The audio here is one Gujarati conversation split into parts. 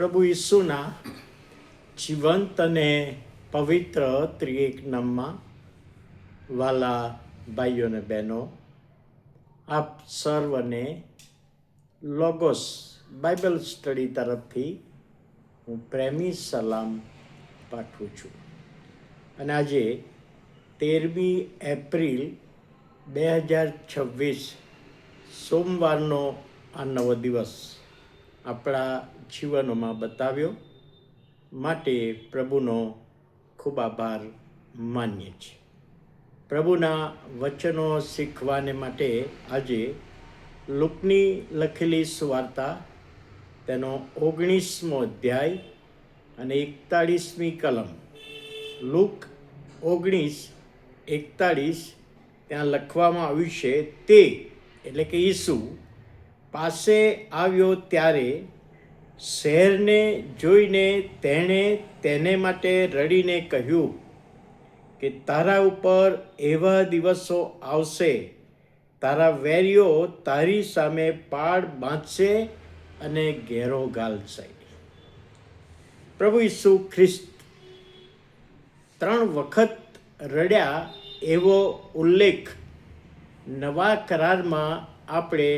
પ્રભુ ઈસુના જીવંત અને પવિત્ર ત્રિએક નામમાં વાલા ભાઈઓ અને બહેનો, આપ સર્વને લોગોસ બાઇબલ સ્ટડી તરફથી હું પ્રેમી સલામ પાઠવું છું. અને આજે 13મી એપ્રિલ 2026 સોમવારનો આ નવો દિવસ આપણા જીવનોમાં બતાવ્યો માટે પ્રભુનો ખૂબ આભાર માનીએ છીએ. પ્રભુના વચનો શીખવાને માટે આજે લુકની લખેલી સુવાર્તા તેનો 19મો અધ્યાય અને 41મી કલમ, લુક 19:41 ત્યાં લખવામાં આવ્યું છે, તે એટલે કે ઈસુ પાસે આવ્યો ત્યારે શહેરને જોઈને તેણે તેને માટે રડીને કહ્યું કે તારા ઉપર એવા દિવસો આવશે, તારા વેરીઓ તારી સામે પાડ બાંધશે અને ઘેરો ઘાલશે. પ્રભુ ઈસુ ખ્રિસ્ત 3 વખત રડ્યા એવો ઉલ્લેખ નવા કરારમાં આપણે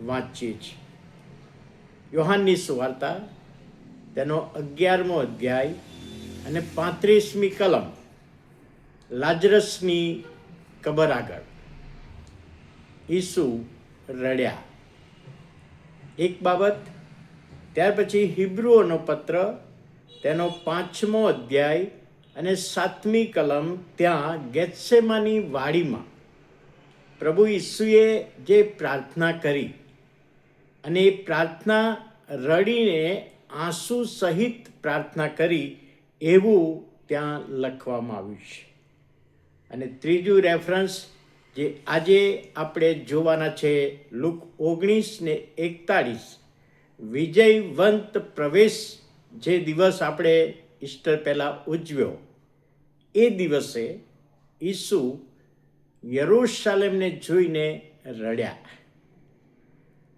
વાંચીએ છીએ. યોહાનની સુવાર્તા તેનો 11મો અધ્યાય અને 35મી કલમ, લાજરસની કબર આગળ ઈસુ રડ્યા એક બાબત. ત્યાર પછી હિબ્રુઓનો પત્ર તેનો 5મો અધ્યાય અને 7મી કલમ, ત્યાં ગેત્સેમાની વાડીમાં પ્રભુ ઈસુએ જે પ્રાર્થના કરી અને એ પ્રાર્થના રડીને આંસુ સહિત પ્રાર્થના કરી એવું ત્યાં લખવામાં આવ્યું છે. અને ત્રીજું રેફરન્સ જે આજે આપણે જોવાના છે, લુક 19:41, વિજયવંત પ્રવેશ જે દિવસ આપણે ઈસ્ટર પહેલાં ઉજવ્યો, એ દિવસે ઈસુ યરૂશાલેમને જોઈને રડ્યા.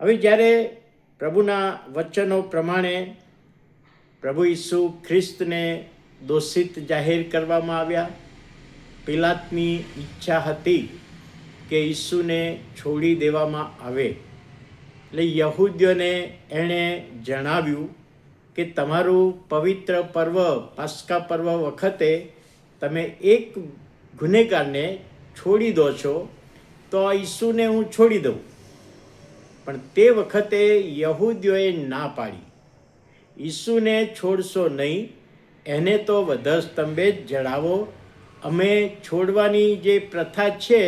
હવે જ્યારે પ્રભુના વચનો પ્રમાણે પ્રભુ ઈસુ ખ્રિસ્તને દોષિત જાહેર કરવામાં આવ્યા, પિલાતની ઈચ્છા હતી કે ઈસુને છોડી દેવામાં આવે, એટલે યહૂદીઓને એણે જણાવ્યું કે તમારું પવિત્ર પર્વ પાસ્કા પર્વ વખતે તમે એક ગુનેગારને છોડી દો છો, તો ઈસુને હું છોડી દઉં. પણ તે વખતે યહૂદીઓએ ના પાડી, ઈસુને છોડશો નહીં, એને તો વધસ્તંભે જ જડાવો. અમે છોડવાની જે પ્રથા છે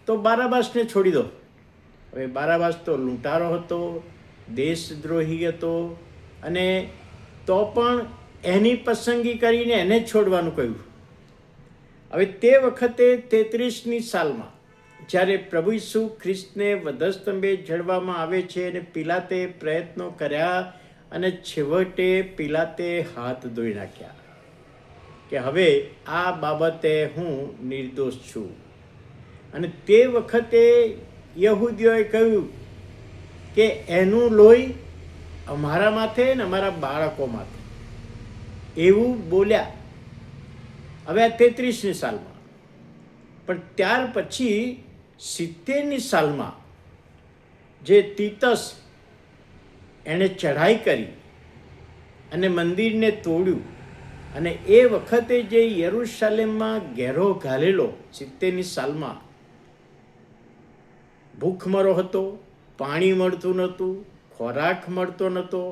તો બારાબાસને છોડી દો. હવે બારાબાસ તો લૂંટારો હતો, દેશદ્રોહી હતો, અને તો પણ એની પસંદગી કરીને એને છોડવાનું કહ્યું. હવે તે વખતે 33મી સાલમાં જ્યારે પ્રભુ ઈસુ ખ્રિસ્તને વધસ્તંભે જડવામાં આવે છે અને પિલાતે પ્રયત્નો કર્યા અને છેવટે પિલાતે હાથ ધોઈ નાખ્યા કે હવે આ બાબતે હું નિર્દોષ છું. અને તે વખતે યહૂદીઓએ કહ્યું કે એનું લોહી અમારા માથે ને અમારા બાળકો માથે, એવું બોલ્યા. હવે આ 33મી સાલમાં. પણ ત્યાર પછી 70ની સાલમાં જે તીતસ એણે ચઢાઈ કરી અને મંદિરને તોડ્યું, અને એ વખતે જે યરૂશાલેમમાં ઘેરો ઘાલેલો 70ની સાલમાં ભૂખમરો હતો, પાણી મળતું નહોતું, ખોરાક મળતો નહોતો,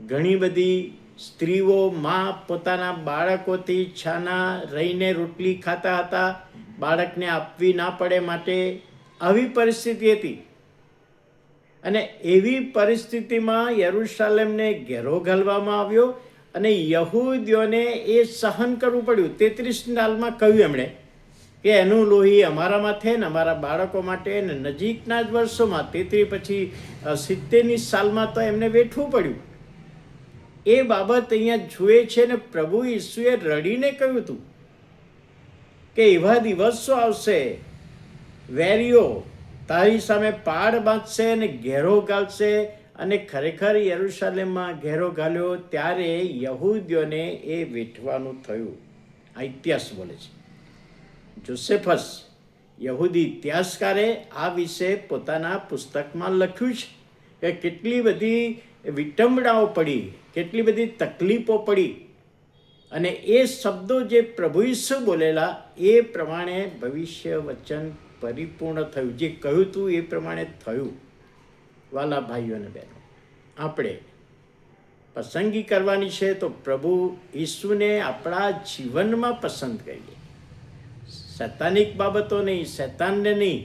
ઘણી બધી સ્ત્રીઓ પોતાના બાળકોથી છાના રહીને રોટલી ખાતા હતા, બાળકને આપવી ના પડે માટે. આવી પરિસ્થિતિ હતી. અને એવી પરિસ્થિતિમાં યરૂશાલેમને ઘેરો ઘાલવામાં આવ્યો અને યહૂદીઓને એ સહન કરવું પડ્યું. 33ની સાલમાં કહ્યું એમણે કે એનું લોહી અમારા માથે ને અમારા બાળકો માટે, ને નજીકના જ વર્ષોમાં 33 પછી 70ની સાલમાં તો એમને વેઠવું પડ્યું. એ બાબત અહીંયા જુએ છે ને પ્રભુ ઈસુએ રડીને કહ્યું હતું કે એવા દિવસો આવશે, વેરીઓ તારી સામે પાડ બાંધશે અને ઘેરો ગાલશે અને ખરેખર યરૂશાલેમમાં ઘેરો ઘાલ્યો ત્યારે યહૂદીઓને એ વેઠવાનું થયું. આ ઇતિહાસ બોલે છે. જોસેફસ યહૂદી ઇતિહાસકારે આ વિશે પોતાના પુસ્તકમાં લખ્યું છે કે કેટલી બધી વિટંબણાઓ પડી, કેટલી બધી તકલીફો પડી, અને એ શબ્દો જે પ્રભુ ઈસુ બોલેલા એ પ્રમાણે ભવિષ્ય વચન પરિપૂર્ણ થયું. જે કહ્યું હતું એ પ્રમાણે થયું. વાલા ભાઈઓ અને બહેનો, આપણે પસંદગી કરવાની છે તો પ્રભુ ઈસુને આપણા જીવનમાં પસંદ કરીએ. શૈતાનિક બાબતો નહીં, શૈતાનને નહીં,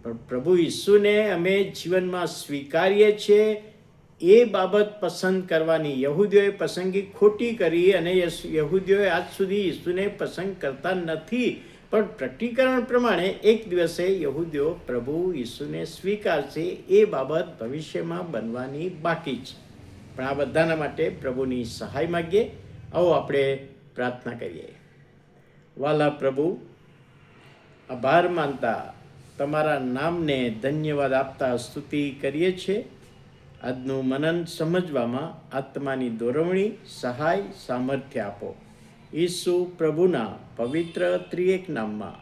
પણ પ્રભુ ઈસુને અમે જીવનમાં સ્વીકારીએ છીએ એ બાબત પસંદ કરવાની. યહૂદીઓએ પસંદગી ખોટી કરી અને યહૂદીઓએ આજ સુધી ઈસુને પસંદ કરતા નથી, પણ પ્રકટીકરણ પ્રમાણે એક દિવસે યહૂદીઓ પ્રભુ ઈસુને સ્વીકારશે. એ બાબત ભવિષ્યમાં બનવાની બાકી છે. પણ આ બધાના માટે પ્રભુની સહાય માગીએ. આવો આપણે પ્રાર્થના કરીએ. વાલા પ્રભુ, આભાર માનતા તમારા નામને ધન્યવાદ આપતા સ્તુતિ કરીએ છીએ. આજનું મનન સમજવામાં આત્માની દોરવણી, સહાય, સામર્થ્ય આપો. ઈસુ પ્રભુના પવિત્ર ત્રિએક નામમાં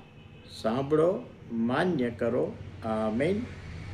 સાંભળો, માન્ય કરો. આમેન.